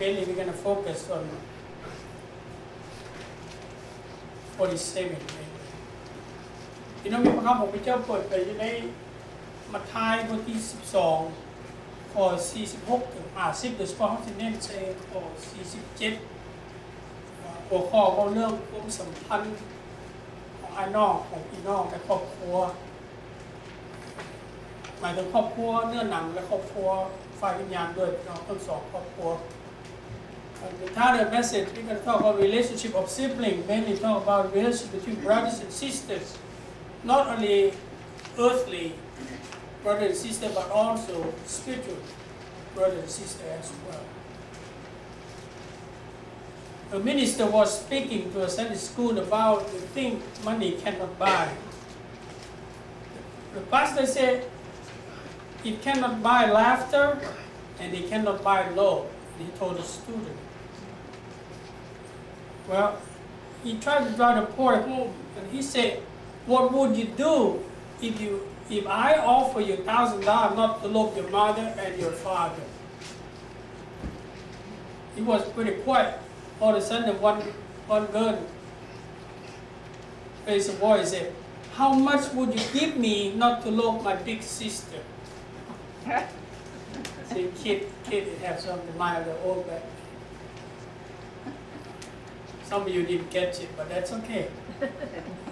mainly we're going to focus on 47 พี่น้องมีพระคำของพระเจ้าเปิดเผยอยู่ในมัทธิวบทที่12ข้อ46ถึง50โดยเฉพาะเขาจะเน้นใช้ข้อ47หัวข้อของเรื่องความสัมพันธ์ของภายนอกของพี่น้องและครอบครัวหมายถึงครอบครัวเนื้อหนังและครอบครัวฝ่ายวิญญาณด้วยพี่น้องทั้งสองครอบครัวThe entire message we're going to talk about relationship of siblings, mainly talk about relationship between brothers and sisters, not only earthly brother and sister, but also spiritual brother and sister as well. A minister was speaking to a Sunday school about the thing money cannot buy. The pastor said it cannot buy laughter and it cannot buy love. He told the student. Well, he tried to drive the point home, and he said, "What would you do if I offer you $1,000 not to love your mother and your father?" He was pretty quiet. All of a sudden, one girl raised a voice and said, "How much would you give me not to love my big sister?" See, kid have some of the mind of the old back. Some of you didn't catch it, but that's okay.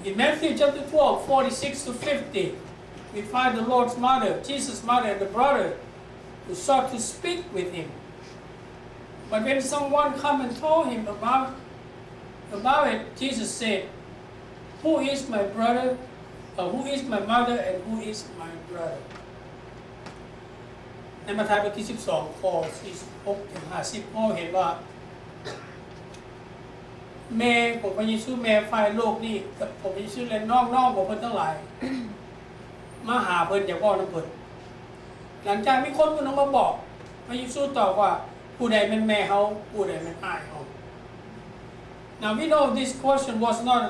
In Matthew chapter 12, 46 to 50, we find the Lord's mother, Jesus' mother, and the brother who sought to speak with him. But when someone come and told him about it, Jesus said, "Who is my brother? Who is my mother, and who is my brother?" ในมัทธิวบทที่12ข้อ46ถึง50พ่อเห็นว่าแม่ของพระเยซูแม่ฝ่ายโลกนี่กับพระเยซูและน้องๆของเพิ่นทั้งหลายมาหาเพิ่นอยากเว้านำเพิ่นหลังจากมีคนผู้นึงมาบอกพระเยซูตอบว่าผู้ใดเป็นแม่เฮาผู้ใดเป็นอ้ายเฮา Now we know this question was not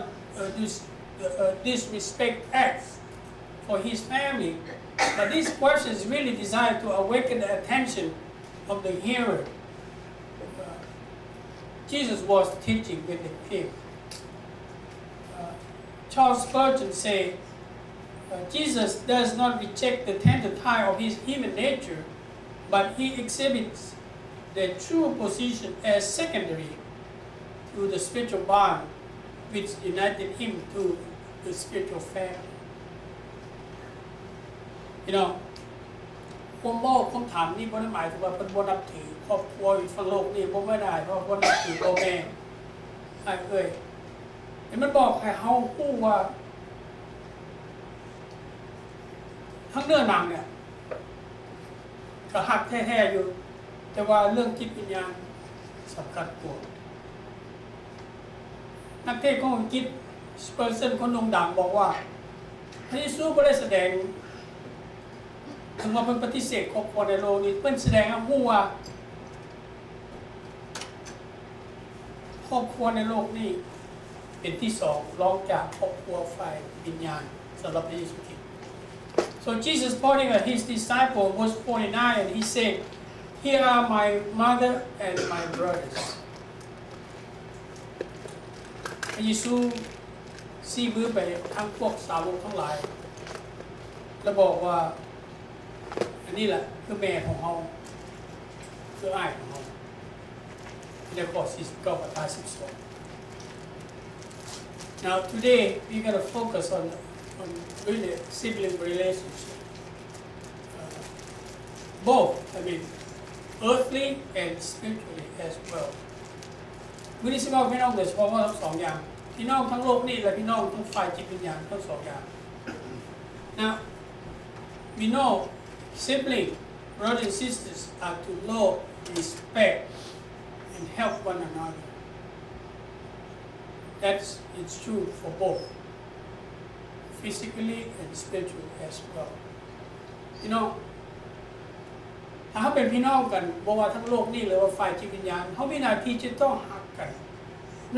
disrespect act for his family, but this question is really designed to awaken the attention of the hearer. Jesus was teaching when they came. Charles Spurgeon said, Jesus does not reject the tender tie of his human nature, but he exhibits the true position as secondary to the spiritual bond which united him to the spiritual family. You know, ผมถามนี่บ่ได้หมายถึงว่าเพิ่นบ่นับถือครอบครัวอยู่ฝั่งโลกนี่บ่ได้เพราะบ่นับถือพ่อแม่แต่มันบอกให้เฮาฮู้ว่าทั้งเนื้อหนังเนี่ยก็ฮักแท้ๆอยู่แต่ว่าเรื่องจิตวิญญาณสำคัญกว่านักเทศน์ของอังกฤษสเปอร์สันคนโด่งดังบอกว่าพระเยซูบ่ได้แสดงถึงว่าเป็นปฏิเสธครอบครัวในโลกนี้เป็นแสดงให้รู้ว่าครอบครัวในโลกนี้เป็นที่สองรองจากครอบครัวฝ่ายวิญญาณสำหรับพระเยซูคริสต์ So Jesus pointing at his disciple verse 49 and he said, "Here are my mother and my brothers." พระเยซูชี้มือไปทั้งพวกสาวกทั้งหลายแล้วบอกว่านี่แหละคือแม่ของเราคืออ้ายของเราในข้อ49กับ52 Now today we're going to focus on really sibling relationship, both earthly and spiritually as well. วันนี้สิว่าพี่น้องโดยเฉพาะว่าทั้งสองอย่างพี่น้องทั้งโลกนี่และพี่น้องทั้งฝ่ายจิตวิญญาณทั้งสองอย่าง Now we know.Siblings, brothers and sisters are to love, respect, and help one another. It's true for both, physically and spiritually as well. You know, ถ้าเขาเป็นพี่น้องกันบอกว่าทั้งโลกนี่หรือว่าฝ่ายจิตวิญญาณเขามีหน้าที่จะต้องหักกัน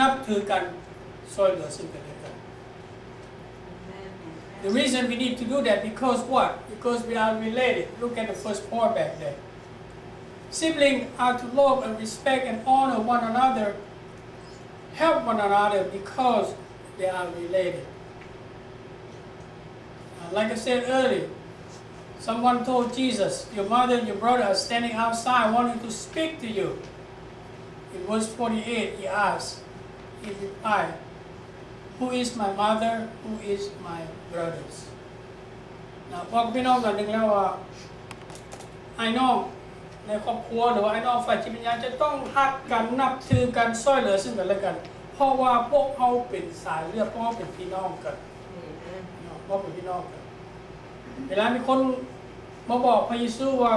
นับถือกันช่วยเหลือซึ่งกันและกัน The reason we need to do that because what? Because we are related. Look at the first part back there. Siblings are to love and respect and honor one another, help one another because they are related. Like I said earlier, someone told Jesus, your mother and your brother are standing outside wanting to speak to you. In verse 48, he asked, he replied, who is my mother, who is my brothers? พอพี่น้องกันนึกแล้วว่าไอ้น้องในครอบครัวหรือว่าไอ้น้องฝ่ายจิตวิญญาณจะต้องฮักกันนับถือกันช่วยเหลือซึ่งกันและกันเพราะว่าพวกเขาเป็นสายเลือดเพราะเขาเป็นพี่น้องกันเพราะเป็นพี่น้องกันเวลามีคนมาบอกพระเยซูว่า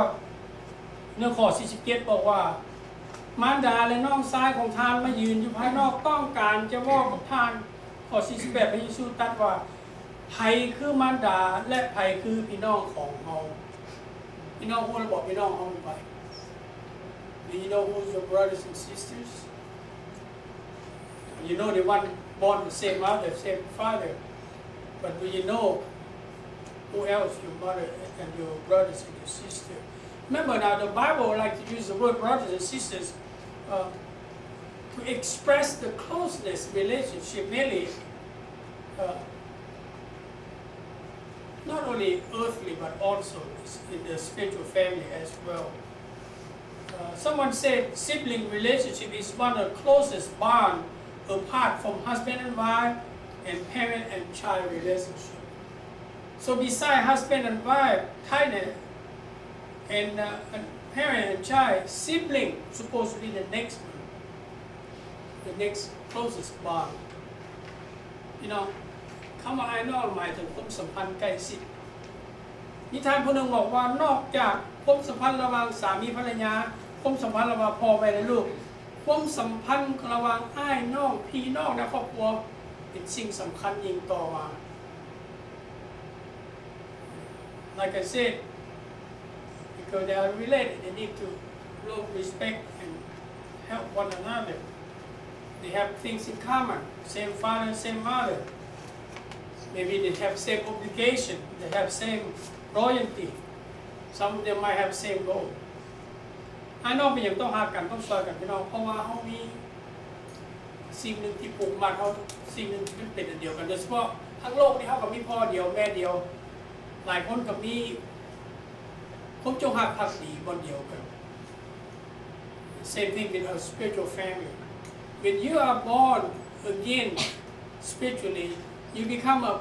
เนื้อข้อ47บอกว่ามารดาและน้องชายของท่านมายืนอยู่ภายนอกต้องการจะบอกกับท่านข้อ48พระเยซูตรัสว่าไผคือมารดาและไผคือพี่น้องของเราพี่น้องพูดแล้วบอกพี่น้องเขาไป Do you know who's your brothers and sisters? You know the one born the same mother, same father, but do you know who else your mother and your brothers and your sister? Remember now the Bible like to use the word brothers and sisters to express the closeness relationship really not only earthly but also in the spiritual family as well. Someone said sibling relationship is one of the closest bond apart from husband and wife and parent and child relationship. So beside husband and wife, tightness and parent and child, sibling supposed to be the next one, the next closest bond. You know, คำว่าไอ้น้องหมายถึงความสัมพันธ์ใกล้ชิดนิทานคนหนึ่งบอกว่านอกจากความสัมพันธ์ระหว่างสามีภรรยาความสัมพันธ์ระหว่างพ่อแม่และลูกความสัมพันธ์ระหว่างไอ้น้องพี่น้องในครอบครัวเป็นสิ่งสำคัญยิ่งต่อมา Like I said, because they are related, they need to love, respect, and help one another. They have things in common, same father, same mother. Maybe they have same obligation, they have same loyalty. Some of them might have same goal. ไอ้น้องเป็นอย่างต้องหากันต้องช่วยกันพี่น้องเพราะว่าเขามีสิ่งหนึ่งที่ผูกมัดเขาสิ่งหนึ่งที่เป็นอันเดียวกันโดยเฉพาะทั้งโลกนี้เขากับมีพ่อเดียวแม่เดียวหลายคนกับมีผมจงหักพักดีบนเดียวกัน Same thing with our spiritual family. When you are born again spiritually, you become a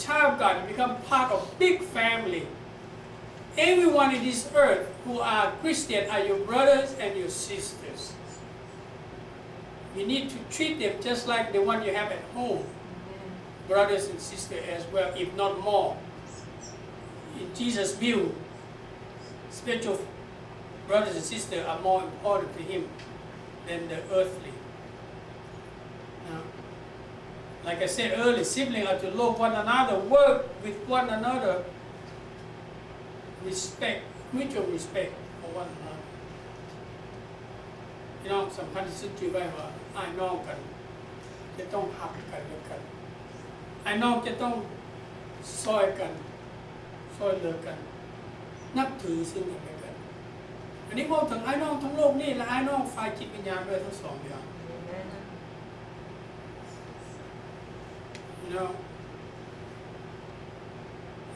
child of God. You become part of big family. Everyone in this earth who are Christian are your brothers and your sisters. You need to treat them just like the one you have at home, brothers and sisters as well, if not more. In Jesus' view, spiritual brothers and sisters are more important to him than the earthly. Now, like I said earlier, siblings are to love one another, work with one another, respect, mutual respect for one another. พี่น้องสำคัญที่สุดคือว่าไอ้น้องกันจะต้องหักกันและกันไอ้น้องจะต้องซอยกันซอยเหลือกันนับถือซึ่งกันและกันอันนี้มองถึงไอ้น้องทั้งโลกนี่และไอ้น้องฝ่ายจิตวิญญาณด้วยทั้งสองอย่าง You know,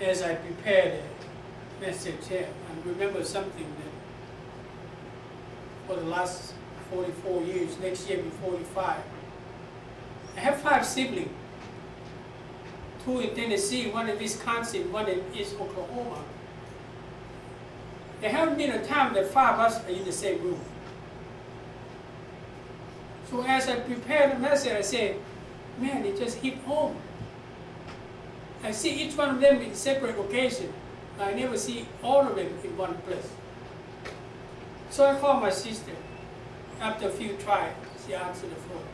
as I prepared the message here, I remember something that for the last 44 years, next year be 45. I have 5 siblings, 2 in Tennessee, 1 in Wisconsin, 1 in East Oklahoma. There haven't been a time that 5 of us are in the same room. So as I prepared the message, I said, man, it just hit home. I see each one of them in separate occasion. I never see all of them in one place. So I called my sister. After a few tries, she answered the phone.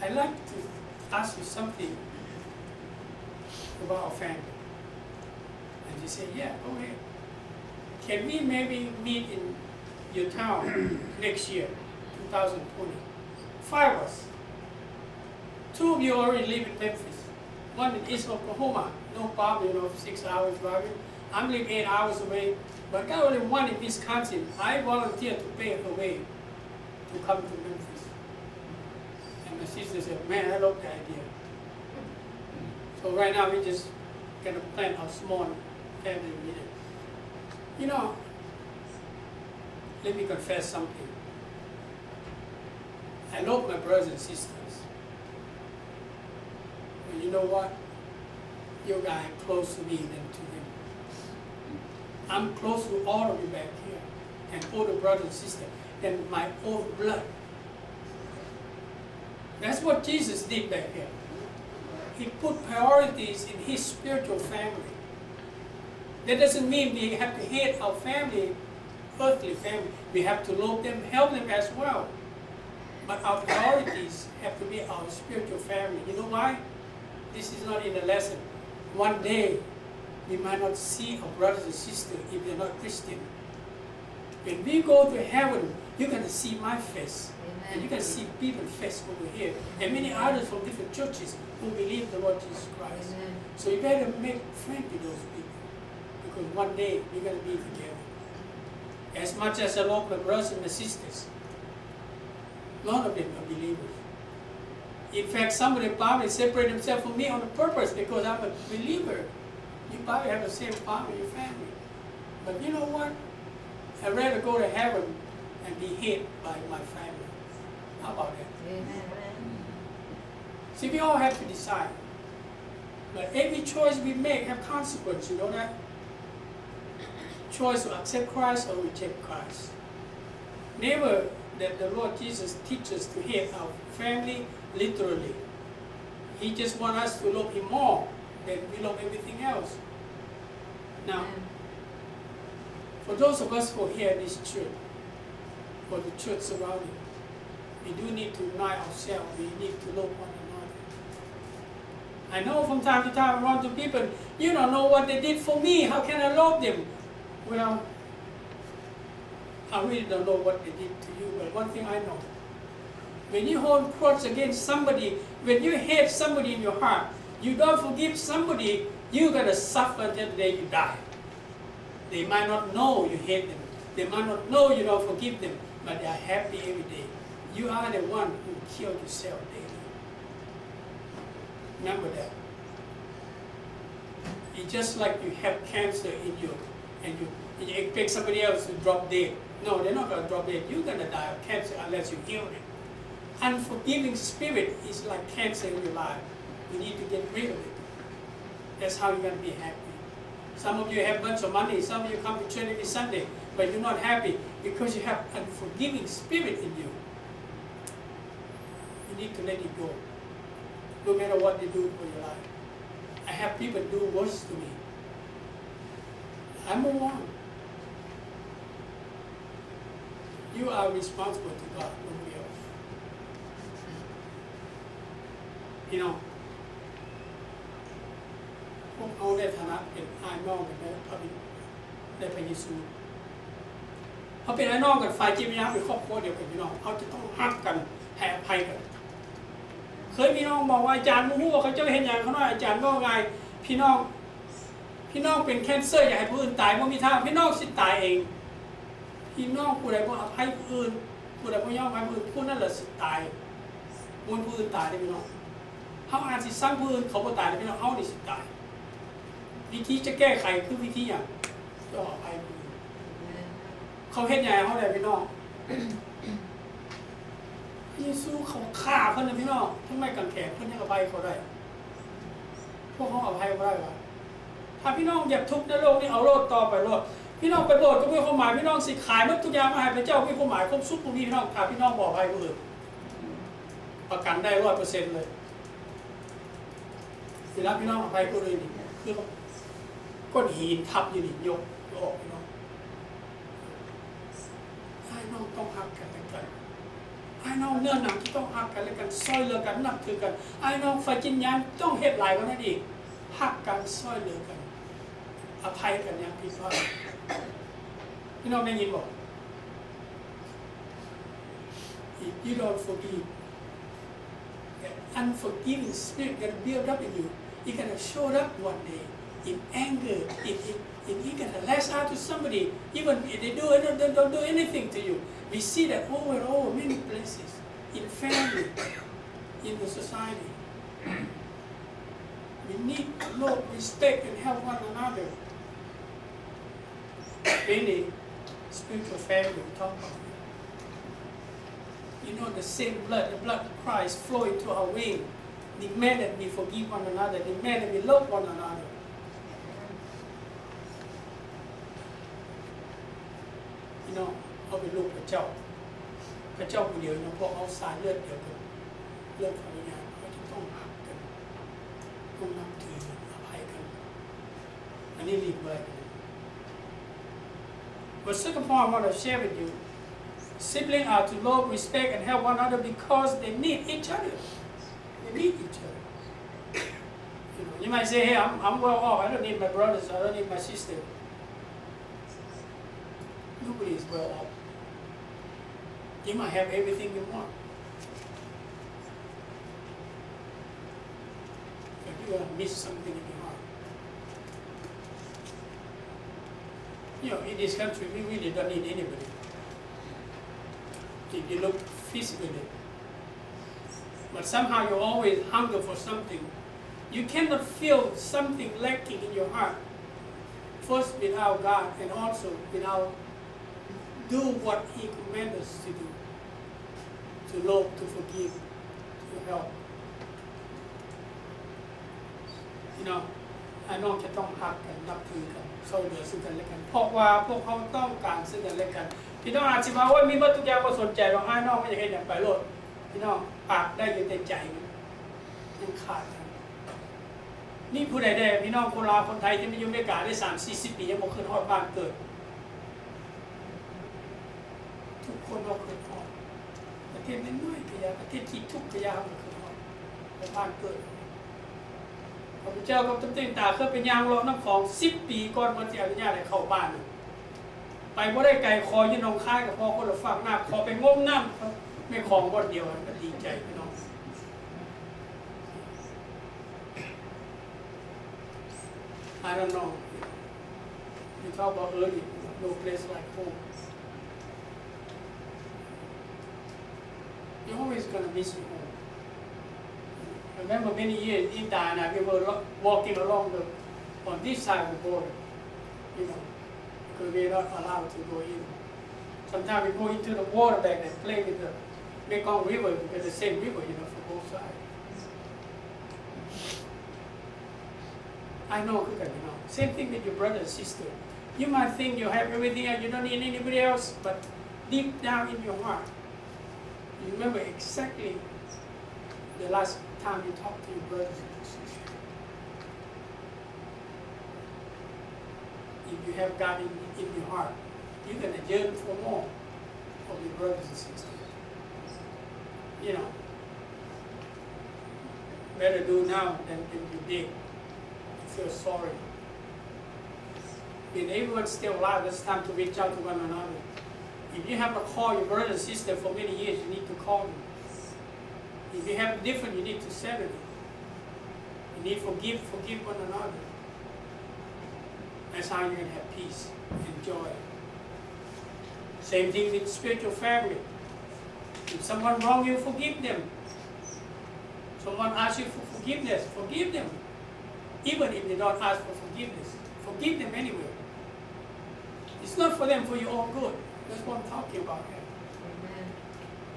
I'd like to ask you something about our family. And she said, yeah, go ahead. Can we maybe meet in your town next year, 2020? 5 of us. 2 of you already live in Memphis. 1 in East Oklahoma. No problem, 6 hours driving. I'm living 8 hours away. But God only one in Wisconsin. I volunteered to pay her way to come to Memphis. And my sister said, man, I love the idea. So right now we just gonna plan our small family meeting. You know, let me confess something. I love my brothers and sisters. But you know what? You guys are close to me than to them. I'm close to all of you back here, and older brothers and sisters, and my own blood. That's what Jesus did back here. He put priorities in his spiritual family. That doesn't mean we have to hate our family, earthly family. We have to love them, help them as well. But our priorities have to be our spiritual family. You know why? This is not in the lesson. One day, we might not see our brothers and sisters if they're not Christian. When we go to heaven, you're going to see my face. Amen. And you're going to see people's face over here. And many others from different churches who believe in the Lord Jesus Christ. Amen. So you better make friends with those people. Because one day, we're going to be together. As much as I love my brothers and my sisters, none of them are believers. In fact, some of them probably separate themselves from me on purpose because I'm a believer. You probably have the same problem in your family. But you know what? I'd rather go to heaven and be hit by my family. How about that? Amen. See, we all have to decide. But every choice we make have consequences, you know that? Choice to accept Christ or reject Christ. Never that the Lord Jesus teaches to hate our family literally. He just wants us to love Him more than we love everything else. Now, for those of us who are here in this church, or the church surrounding, we do need to unite ourselves. We need to love one another. I know from time to time I run to people, you don't know what they did for me. How can I love them? Well, I really don't know what they did to you, but one thing I know. When you hold grudge against somebody, when you hate somebody in your heart, you don't forgive somebody, you're going to suffer until the day you die. They might not know you hate them. They might not know you don't forgive them, but they are happy every day. You are the one who killed yourself daily. Remember that. It's just like you have cancer in you, and you expect somebody else to drop dead. No, they're not going to drop dead. You're going to die of cancer unless you heal it. Unforgiving spirit is like cancer in your life. You need to get rid of it. That's how you're going to be happy. Some of you have a bunch of money. Some of you come to church every Sunday, but you're not happy because you have unforgiving spirit in you. You need to let it go, no matter what they do for your life. I have people do worse to me. I move on. You are responsible to God, nobody else. You know, พวกเขาในฐานะเป็นไอ้น้องกันในพระบิดาในพระเยซูเขาเป็นไอ้น้องกันฝ่ายจิตวิญญาณเป็นครอบครัวเดียวกันพี่น้องเขาจะต้องฮักกันให้อภัยกันเคยพี่น้องบอกว่าอาจารย์มูฮู้ว่าเขาจะเห็นอย่างเขาหน่อยอาจารย์ว่าไงพี่น้องเป็นแคนเซอร์อยากให้ผู้อื่นตายเพราะมีท่าพี่น้องสิตายเองพี่น้องผู้ใดบ่อภัยผู้อื่นผู้ใดบ่ยอมให้ผู้อื่นผู้นั้นแหละสิตายมวนผู้อื่นตายได้พี่น้องเขาอาจสิสร้างผู้อื่นเขาบ่ตายได้พี่น้องเขานี่สิตายวิธีจะแก้ไขคือวิธีอย่างก็อภัยผู้อื่นเขาเฮ็ดใหญ่เขาได้พี่น้องพระเยซูเขาฆ่าเพิ่นนะพี่น้องทำไมกันแขกเพิ่นยังอภัยเขาได้พวกเขาอภัยบ่ได้วะถ้าพี่น้องอยากทุกข์ในโลกนี้เอาโลดต่อไปโลดพี่น้องไปโลดก็มีความหมายพี่น้องสิขายหมดทุกอย่างมาให้พระเจ้ามีความหมายครบสุดพวกนี้พี่น้องถ้าพี่น้องบอกให้ผู้อื่นประกันได้ 100% เลยสิรับพี่น้องอภัยผู้อื่นนี่คือก้อนหินทับอยู่นี่ยกออกพี่น้องไอ้น้องต้องฮักกันและกันไอ้น้องเนื้อหนังที่ต้องฮักกันและกันซอยเหลือกันนับถือกันไอ้น้องไฟจิตวิญญาณต้องเฮ็ดหลายกว่านั้นอีกฮักกันซอยเหลือกันอภัยกันอย่างพี่น้องพี่น้องได้ยินบอก If you don't forgive, that unforgiving spirit gonna build up in you. It's gonna show up one day in anger, And you can lash out to somebody, even if they don't do anything to you. We see that over and over many places, in family, in the society. We need to love, respect, and help one another. Many spiritual family we talk about. You know, the same blood, the blood of Christ flowing to our veins, demand that we forgive one another, demand that we love one another. You know, เขาเป็นลูกพระเจ้าพระเจ้าคนเดียวนะพวกเอาสายเลือดเดียวกันเลือดของวิญญาณเขาจะต้องหักกันต้องนับถืออภัยกันอันนี้รีบเลย But second point I want to share with you, siblings are to love, respect, and help one another because they need each other. They need each other. You might say, hey, I'm well off. I don't need my brothers. I don't need my sister. Nobody is well off. You might have everything you want. But you're going to miss something in your heart. You know, in this country, we really don't need anybody. If you look physically. But somehow you always hunger for something. You cannot feel something lacking in your heart. First without God and also without do what He commands us to do. To love, to forgive, to help. You know, น้องจะต้องหักกันนับถือกันช่วยเหลือซึ่งกันและกันเพราะว่าพวกเขาต้องการซึ่งกันและกันพี่น้องอาจจะว่าว่ามีวัตถุกอย่างก็สนใจเราน้องไม่อยากให้อย่างไปโลดพี่น้องปากได้อยู่แต่ใจยังขาดกันนี่ผู้ใดได้พี่น้องคนลาวคนไทยที่มาอยู่อเมริกาได้30-40 ปียังบ่ขึ้นฮอดบ้านเกิดทุกคนเราขึ้นฮอดประเทศน้อยๆก็อยากประเทศที่ทุกข์ก็อยากขึ้นฮอดไปบ้านเกิดพระเจ้าก็ตั้งแต่ตาเคยเป็นยางรอน้ำของ10 ปีก่อนวันที่อนุญาตให้เข้าบ้านไปบ่ได้ไกลคอยืนนองค่ายกับพ่อคนละฝั่งน้ำขอไปงมน้ำไม่ของบ่เดียวก็ดีใจพี่น้อง I don't know you talk about early no place like home you're always gonna miss your home I remember many years in Diana, we were walking along on this side of the border, you know, because we are not allowed to go in. Sometimes we go into the water back and play with the Mekong River because the same river, you know, for both sides. I know, you know, same thing with your brother and sister. You might think you have everything and you don't need anybody else, but deep down in your heart, you remember exactly the last time you talk to your brothers and your sisters. If you have God in your heart, you're going to yearn for more of your brothers and sisters. You know, better do now than you did. You feel sorry. If everyone's still alive, it's time to reach out to one another. If you have to call your brother and sister for many years, you need to call them. If you have different, you need to settle it. You need to forgive one another. That's how you're going to have peace and joy. Same thing with spiritual family. If someone wrong you, forgive them. Someone asks you for forgiveness, forgive them. Even if they don't ask for forgiveness, forgive them anyway. It's not for them, for your own good. That's what I'm talking about here.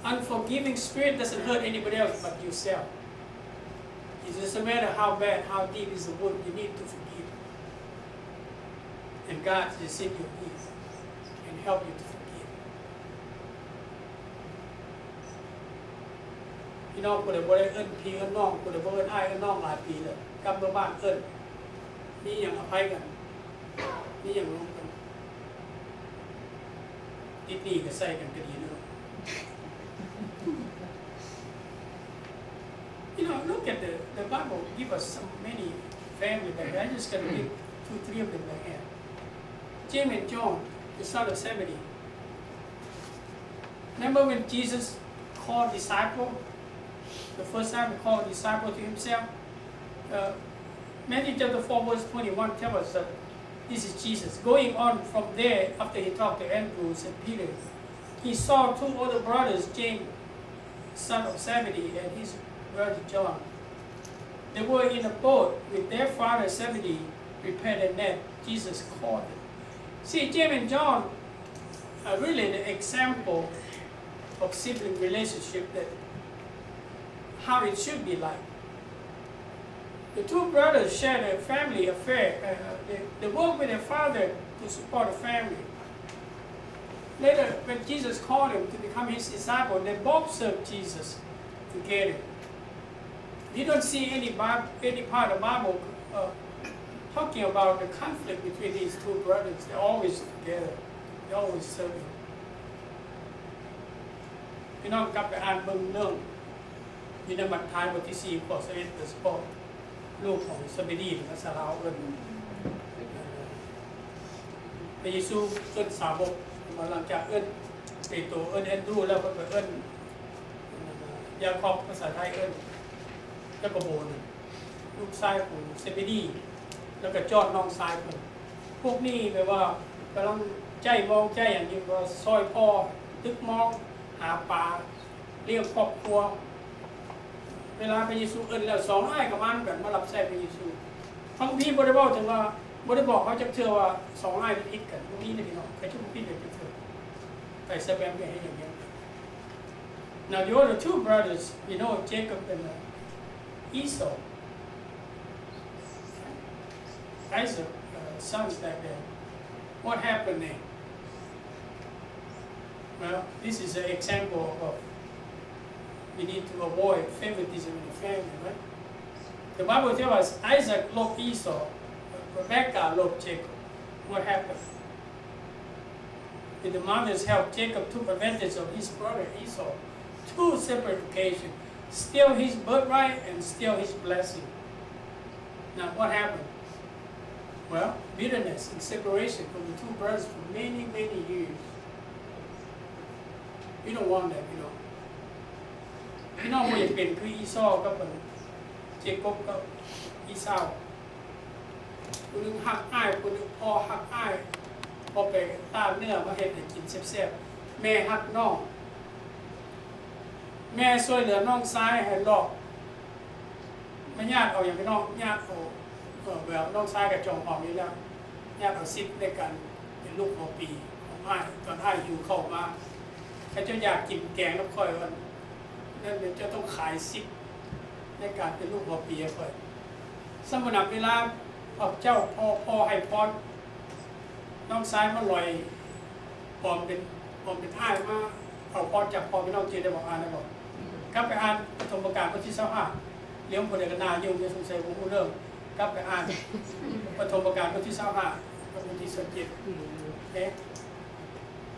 Unforgiving spirit doesn't hurt anybody else but yourself. It doesn't matter how bad, how deep is the wound, you need to forgive. And God just sit your peace and help you to forgive. You know, คนเดียวบ่ได้เอิ้นพี่เอิ้นน้องคนเดียวบ่เอิ้นอ้ายเอิ้นน้องหลายปีแล้วกลับมาบ้านเอิ้นมีหยังอภัยกันมีหยังลงกันติดหนี้ก็ใส่กันก็ดีเนาะYou know, look at the Bible give us so many family back there. I'm just going to pick 2-3 of them back here. James and John, the son of Zebedee. Remember when Jesus called disciple? The first time he called disciple to himself? Matthew chapter 4 verse 21 tells us that This is Jesus. Going on from there, after he talked to Andrew and Peter, he saw two older brothers, James, son of Zebedee, and his brother John. They were in a boat with their father Zebedee, prepared a net. Jesus called them. See, James and John are really the example of sibling relationship, that how it should be like. The two brothers shared a family affair. They worked with their father to support the family. Later, when Jesus called them to become his disciple, they both served Jesus together. You don't see any part of the Bible talking about the conflict between these two brothers. They're always together. They're always serving. พี่น้องกลับไปอ่านเบิ่งเรื่องอยู่ในมัทธิวบทที่4ข้อ11โดยเฉพาะลูกของซะเบดีและสาวเอิ้นพระเยซูเอิ้นสาวกหลังจากเอิ้นเปโตรเอิ้นแอนดรูแล้วก็เอิ้นยาคอบภาษาไทยเอิ้นยากอบลูกชายของซะเบดีแล้วก็จอห์นน้องชายเพิ่นพวกนี้แปลว่ากำลังใจมองใจอย่างยิ่งว่าซอยพ่อตึกมองหาปลาเลี้ยงครอบครัวเวลาพระเยซูเอิ้นแล้วสองอ้ายกับมันกันมารับใช้พระเยซูทั้งพี่บ่ได้บอกถึงว่าบ่ได้บอกเขาจะเชื่อว่าสองอ้ายผิดกันพวกนี้นะพี่น้องใครจะผิดกันจะเชื่อแต่แสดงให้อย่างนี้ Now the other two brothers, you know, Jacob and Esau, Isaac, sons that day. What happened there? Well, this is an example of we need to avoid favoritism in the family, right? The Bible tells us Isaac loved Esau, Rebecca loved Jacob. What happened? With the mother's help, Jacob took advantage of his brother Esau. Two separate occasions. Steal his birthright and steal his blessing. Now what happened? Well, bitterness and separation from the two brothers for many, many years. We don't want that, you know. พี่น้องไม่อยากเป็นคืออีซอกับเจโคบกับอีซาวคนนึงหักอ้ายคนนึงพอหักอ้ายพอไปตามเนื้อมาเห็ดให้กินแซ่บๆแม่หักน้องแม่ช่วยเหลือน้องซ้ายให้หลอกไม่ญาติเอาอย่างพี่น้องญาติเอาแบบน้องซ้ายกับจองหอมนี่แล้วญาติเอาซิปในการเป็นลูกหัวปีของอ้ายตอนอ้ายอยู่เข้ามาถ้าเจ้าอยากกินแกงน้ำค่อยวันนั่นเดี๋ยวจะต้องขายซิปในการเป็นลูกหัวปีค่อยสมนับเวลาพอเจ้าพ่อให้พรน้องซ้ายมาลอยปอมเป็นอ้ายมาเอาพรจากพ่อพี่น้องเจได้บอกอ่านได้บอกกลับไปอ่านปฐมกาลบทที่25เลี้ยงคนเดียวกันนายุ่งจะสงสัยผมพูดเรื่องกลับไปอ่านปฐมกาลบทที่25บทที่27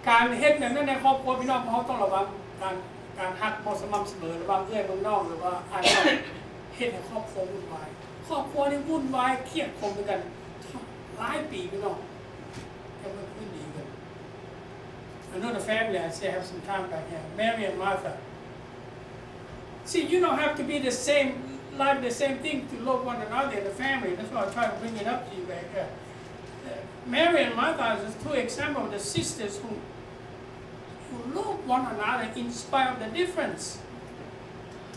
การเฮ็ดแบบนั้นในครอบครัวพี่น้องเขาต้องระวังการหักบ่สม่ำเสมอระวังเอื้อยมึงน้องหรือว่าอ่านเฮ็ดให้ครอบครัววุ่นวายครอบครัวนี่วุ่นวายเครียดคมกันหลายปีพี่น้องแต่มันขึ้นดีกัน Another family I say have some time back here Mary and Martha See you don't have to be the same like the same thing to love one another in the family that's why I try to bring it up to you back here Mary and Martha are just two examples of the sisters who love one another in spite of the difference.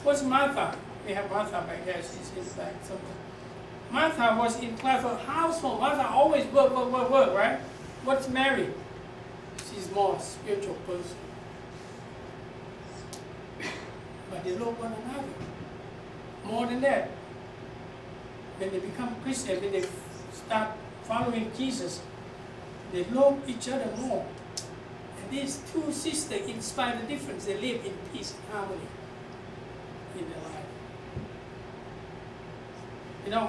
What's Martha? We have Martha back there. She's back somewhere. Martha was in class of household. Martha always work, right? What's Mary? She's more spiritual person. But they love one another. More than that, when they become Christian, when they start following Jesus, they love each other more. And these two sisters, in spite of the difference, they live in peace and harmony in their life. You know,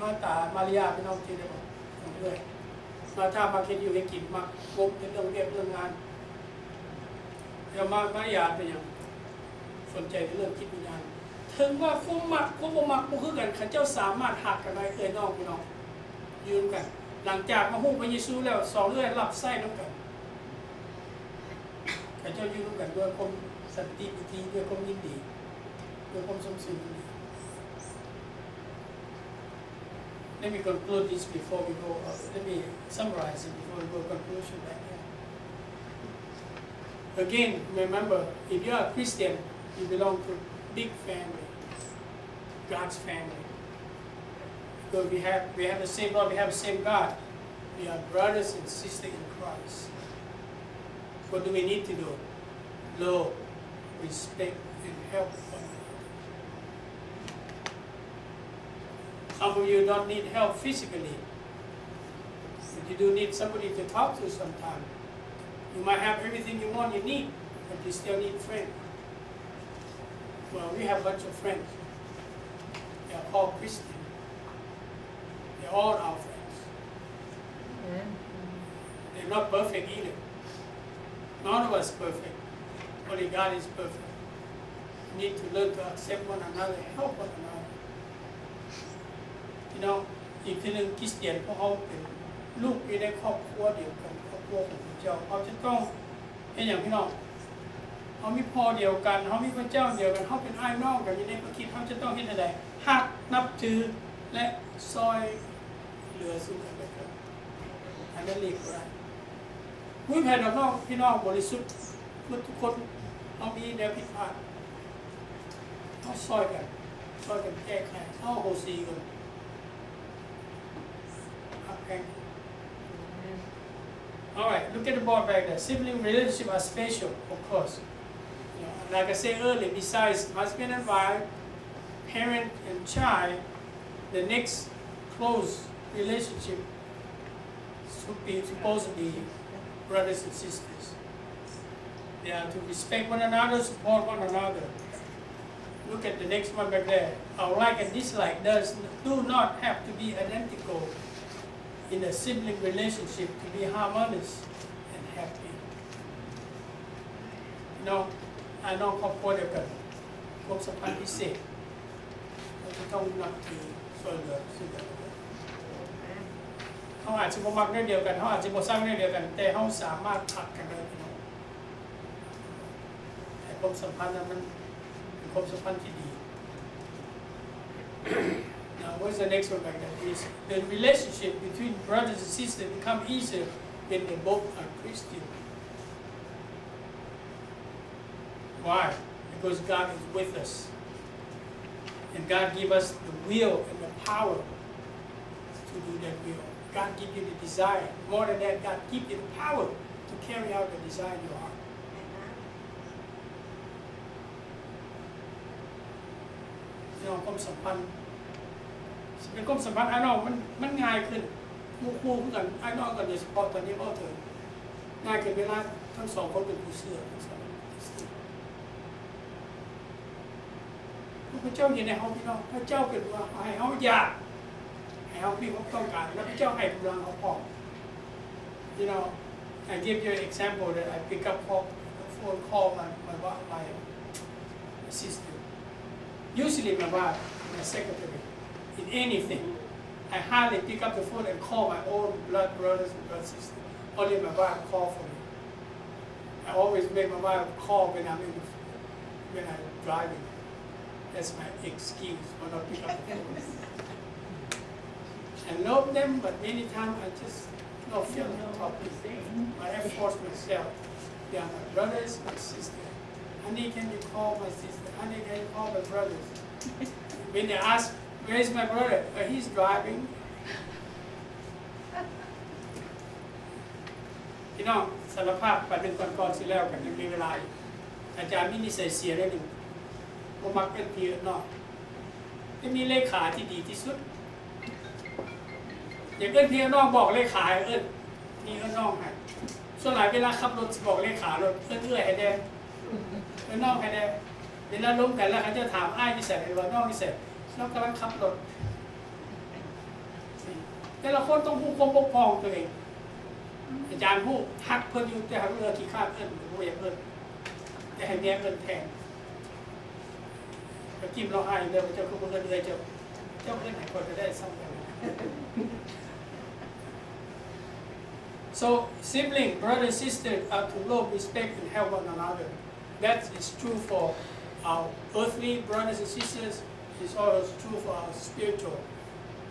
มาตามาริยาพี่น้องที่ได้บอกด้วยมาถ้ามาคิดอยู่ให้กินมากงบเป็นเรื่องเรียบเรื่องงานเดี๋ยวมาริยาเป็นอย่างสนใจในเรื่องคิดวิญญาณถึงว่าคุ้มมักคุ้มบ่มักบ่คือกันข้าเจ้าสามารถหักกันได้เอ้ยน้องพี่น้องยืนกันหลังจากมาฮู้พระเยซูแล้วสองเอื้อยรับไส้น้ำกันข้าเจ้ายืนกันด้วยความสันติวิธีด้วยความยินดีด้วยความสมซึ้ง Let me conclude this before we go. Let me summarize it before we go to conclusion right here. Again, remember, if you are a Christian, you belong to big family, God's family. Because we have the same Lord, we have the same God. We are brothers and sisters in Christ. What do we need to do? Love, respect, and help one another. Some of you don't need help physically, but you do need somebody to talk to sometime. You might have everything you want, you need, but you still need friends. Well, we have a bunch of friends. They are all Christian. They're all our friends. They're not perfect either. None of us perfect. Only God is perfect. We need to learn to accept one another, help one another. You know, อีกทีหนึ่งคริสเตียนพวกเขาเป็นลูกอยู่ในครอบครัวเดียวกันครอบครัวของพระเจ้าเขาจะต้องเป็นอย่างพี่น้องเขามีพ่อเดียวกันเขามีพระเจ้าเดียวกันเขาเป็นอ้ายน้องกันอยู่ในพระคิดเขาจะต้องเห็นอะไรฮักนับถือและซอยเหลือซึ่งกันและกันอันนั้นเรียกว่าผู้แผ่นน้องพี่น้องบริสุทธิ์ทุกคนเขามีแนวผิดพลาดเขาซอยกันแก้ไขเขาโหสีกันAll right, look at the board back there. Sibling relationships are special, of course. You know, like I said earlier, besides husband and wife, parent and child, the next close relationship supposed to be brothers and sisters. They are to respect one another, support one another. Look at the next one back there. Our like and dislike do not have to be identical in a sibling relationship to be harmonious and happy. You know, I know ครอบครัวเดียวกันความสัมพันธ์พิเศษเราจะต้องนับถือช่วยเหลือซึ่งกันและกันเขาอาจจะบ่มักได้เดียวกันเขาอาจจะบ่สร้างได้เดียวกันแต่เขาสามารถขัดกันได้พี่น้องแต่ความสัมพันธ์นั้นมันเป็นความสัมพันธ์ที่ดี Now, what's the next one like that? Is the relationship between brothers and sisters become easier when they both are Christian. Why? Because God is with us. And God gives us the will and the power to do that will. God gives you the desire. More than that, God gives you the power to carry out the desire in your heart. You know, ความสัมพันธ์เป็นความสัมพันธ์ไอ้น้องมันง่ายขึ้นคู่กันไอ้น้องกันโดยเฉพาะตอนนี้ก็เถิดง่ายขึ้นเวลาทั้งสองคนเป็นผู้เชื่อทั้งสองพระเจ้าอยู่ในห้องพี่น้องพระเจ้าเป็นว่าให้เขาอยากให้เขาพี่เขาต้องการแล้วพระเจ้าให้กำลังเขาพอ You know, I give you an example that I pick up phone call my sister. Usually my wife, my secretary. In anything, I hardly pick up the phone and call my own blood brothers and blood sisters. Only my wife call for me. I always make my wife call when I'm driving. That's my excuse for not picking up the phone. I love them, but many times I just don't feel like talking. I force myself. They are my brothers, my sister. Honey, can you call my sister? Honey, can you call my brothers? When they ask, where's my brother? He's driving. You know, สารภาพไปเป็นก่อนๆสิแล้วกันยังมีเวลาอาจารย์มีนิสัยเสียได้หนึ่งก็มักเป็นเพียรเนาะจะมีเลขาที่ดีที่สุดอย่างเอิ้นเพียรน้องบอกเลขาเอิ้นนี่เอิ้นน้องให้ส่วนหลายเวลาขับรถบอกเลขารถเอิ้นเอื้อยให้แดงเอิ้นน้องให้แดงเวลาล้มกันแล้วเขาจะถามอ้ายที่ใส่หรือว่าน้องที่ใส่น้องกำลังขับรถแต่ละคนต้องผู้ควบปกครองตัวเองอาจารย์ผู้ฮักเพิ่นอยู่แต่ฮักเรือขี้ข้าเอิ้นหรือว่าอย่างเอิ้นแต่ให้แม่เอิ้นแทนก็จิ้มเราอ้ายเดินไปเจ้าคือเพิ่นเลยเจ้าเอิ้นให้คนจะได้ซ้ำกัน So sibling, brother and sister are to love, respect, and help one another. That is true for our earthly brothers and sisters. It's also true for our spiritual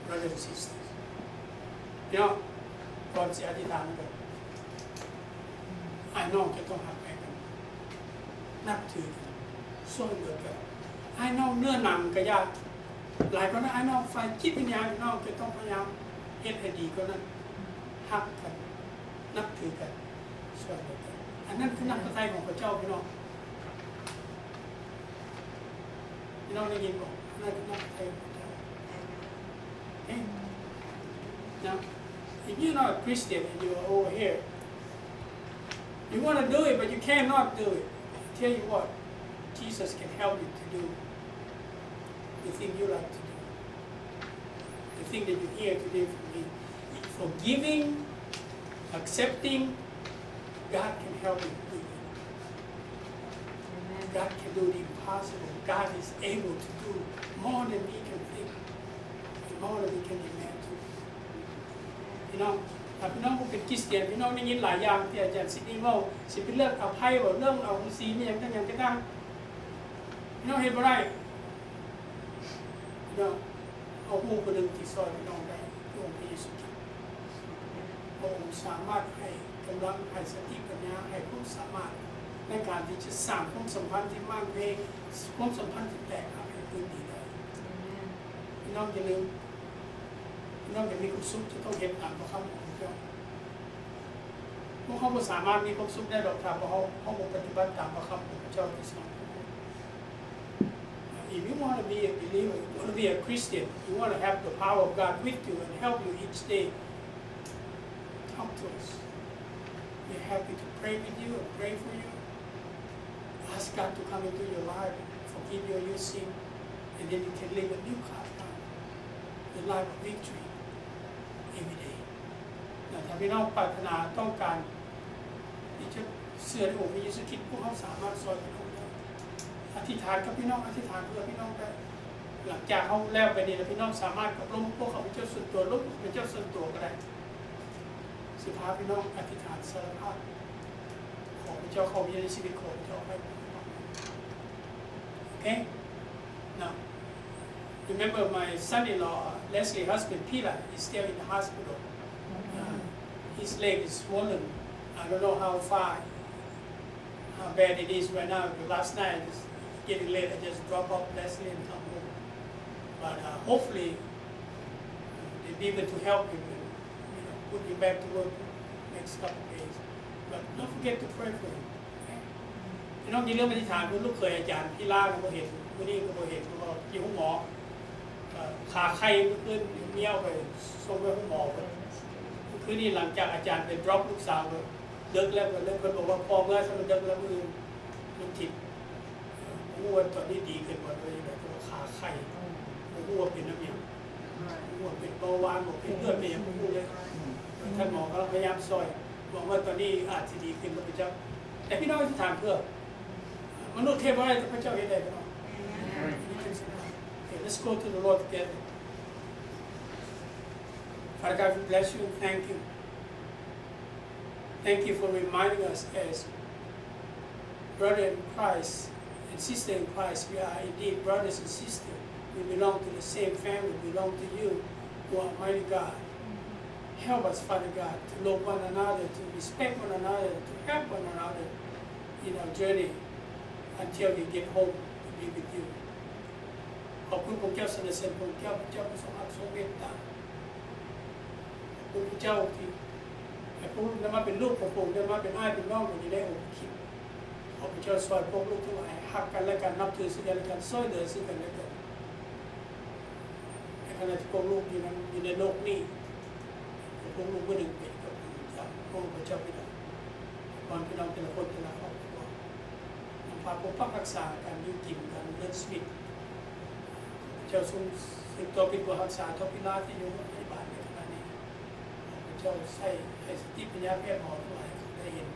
brothers and sisters. เนาะก่อนเสียอธิษฐานกันไอ้น้องจะต้องหักแม่กันนับถือกันช่วยเหลือกันไอ้น้องเนื้อหนังก็ยากหลายคนนะไอ้น้องฝ่ายจิตวิญญาณน้องจะต้องพยายามเฮ็ดให้ดีก็นั้นหักกันนับถือกันช่วยเหลือกันอันนั้นคือน้ำพระทัยของพระเจ้าพี่น้องได้ยินบอกนั่นคือน้ำพระทัยของพระเจ้าเฮ้ยnow if you're not a Christian and you're over here you want to do it but you cannot do it I tell you what Jesus can help you to do the thing you like to do the thing that you hear today from me forgiving accepting God can help you do it God can do the impossible God is able to do more than we can think and more than we can imagineพี่น้องพี่น้องเป็นคริสเตียนพี่น้องได้ยินหลายอย่างที่อาจารย์ซิดนีย์ว่าสิเป็นเรื่องอภัยว่าเรื่องเอาสีนี่อย่างนั้นอย่างนั้นพี่น้องเห็นบ่ได้พี่น้องเอาผู้คนหนึ่งที่ซอยพี่น้องได้ที่องค์พระเยซูคริสต์พระองค์สามารถให้กำลังให้สติปัญญาให้ผู้สามารถในการที่จะสร้างความสัมพันธ์ที่มั่นคงความสัมพันธ์ที่แตกหักให้พื้นดีได้พี่น้องอย่าลืมน้องจะมีความสุขจะต้องเห็นตามพระคำของพระเจ้าพวกเขาไม่สามารถมีความสุขได้ดอกถ้าเขาปฏิบัติตามพระคำของพระเจ้าที่สอน If you want to be a believer, you want to be a Christian, you want to have the power of God with you and help you each day, talk to us. We're happy to pray with you and pray for you. Ask God to come into your life, forgive you your sin, and then you can live a new life, the life of victory.every day ถ้าพี่น้องปรารถนาต้องการที่จะเสื่อในองค์พระเยซูคริสต์พวกเขาสามารถซอยพี่น้องได้อธิษฐานกับพี่น้องอธิษฐานเพื่อพี่น้องได้หลังจากเขาแล้วไปนี่แล้วพี่น้องสามารถกับล้มพวกเขาเป็นเจ้าส่วนตัวล้มเป็นเจ้าส่วนตัวก็ได้สุดท้ายพี่น้องอธิษฐานสารภาพขอพระเจ้าเข้ามาในชีวิตของพระเจ้าให้โอเค now remember my son-in-law Leslie husband Peter is still in the hospital his leg is swollen I don't know how bad it is right now but last night it's getting late I just drop off Leslie and come home but hopefully they'll be able to help him and put him back to work next couple of days but don't forget to pray for him พี่น้องอย่าลืมอธิษฐานเพื่อลูกเคยอาจารย์พี่ล่าก็เห็นวันนี้ก็เห็นก็อยู่ห้องหมอขาไข้ขึ้นเมี่ยวไปส่งไปห้องหมอคือนี่หลังจากอาจารย์ไป drop ลูกสาวเลยเลิกแล้วก็เลิกคนบอกว่าพอเมื่อสมัยเลิกแล้วมันผิดอ้วนตอนนี้ดีขึ้นหมดเลยแบบขาไข้อ้วนเป็นน้ำยังอ้วนเป็นเบาหวานบอกเป็นเลือดเป็นยังอ้วนเลยท่านหมอกำลังพยายามซอยบอกว่าตอนนี้อาจจะดีขึ้นแล้วพระเจ้าแต่พี่น้องที่ถามเพื่อมนุษย์เทพอะไรพระเจ้าเห็นได้พี่น้องOkay, let's go to the Lord together. Father God, we bless you and thank you. Thank you for reminding us as brother in Christ and sister in Christ. We are indeed brothers and sisters. We belong to the same family. We belong to you, who are mighty God. Help us, Father God, to love one another, to respect one another, to help one another in our journey until we get home to be with you. ขอบคุณพระเจ้าสรรเสริญพระเจ้าพระเจ้าทรงรักทรงเมตตาขอบคุณพระเจ้าที่ให้พวกลูกได้มาเป็นลูกของพระองค์ได้มาเป็นอ้ายเป็นน้องของที่ได้องค์คิดขอพระเจ้าสอนพวกลูกทั้งหลายหักกันและกันนับถือซึ่งกันและกันช่วยเหลือซึ่งกันและกันในขณะที่พวกลูกอยู่ในโลกนี้พวกลูกเมื่อหนึ่งเป็นกับพระเจ้าพี่น้องก่อนพี่น้องแต่ละคนแต่ละครอบครัวนำพาปกปักรักษาการอยู่กินการเลี้ยงชีวิตเจ้าทรงสืบต่อเป็นผู้รักษาทพิราที่อยู่ในบ้านในขณะนี้เจ้าให้สติปัญญาแพทย์หมอทั้งหลายได้เห็น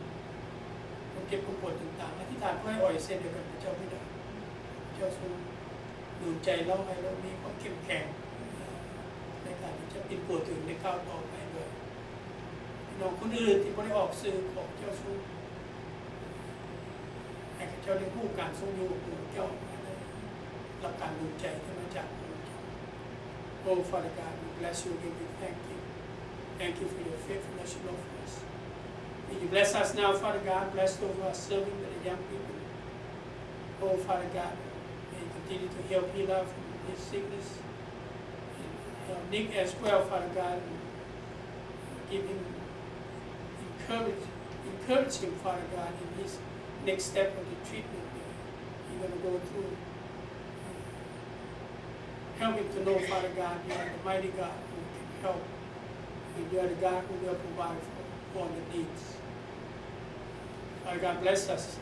ความเจ็บความปวดต่างๆอธิษฐานเพื่อให้อ่อยเส้นเดียวกันพระเจ้าพี่น้องเจ้าทรงดูใจเราให้เรามีความเข้มแข็งในการที่จะเป็นปวดถึงในก้าวต่อไปด้วยพี่น้องคนอื่นที่ไม่ได้ออกสื่อของเจ้าทรงให้เจ้าได้พูดการทรงอยู่ของเจ้ารับการดูใจที่มาจากพระเจ้า Oh Father God, we bless you and we thank you. Thank you for your faithfulness, Lord, for us. May you bless us now, Father God. Bless those who are serving with the young people. Oh, Father God, may you continue to help Hila from his sickness. And help Nick as well, Father God. And give him encourage him, Father God, in his next step of the treatment he's going to go through. Help him to know, Father God, you are the mighty God who can help. And you are the God who will provide for all the needs. Father God, bless us.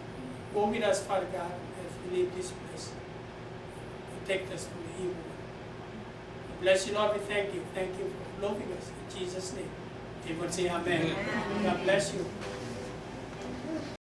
Go with us, Father God, as we leave this place. Protect us from the evil one. We bless you, Lord. We thank you. Thank you for loving us. In Jesus' name. Everyone say amen. God bless you.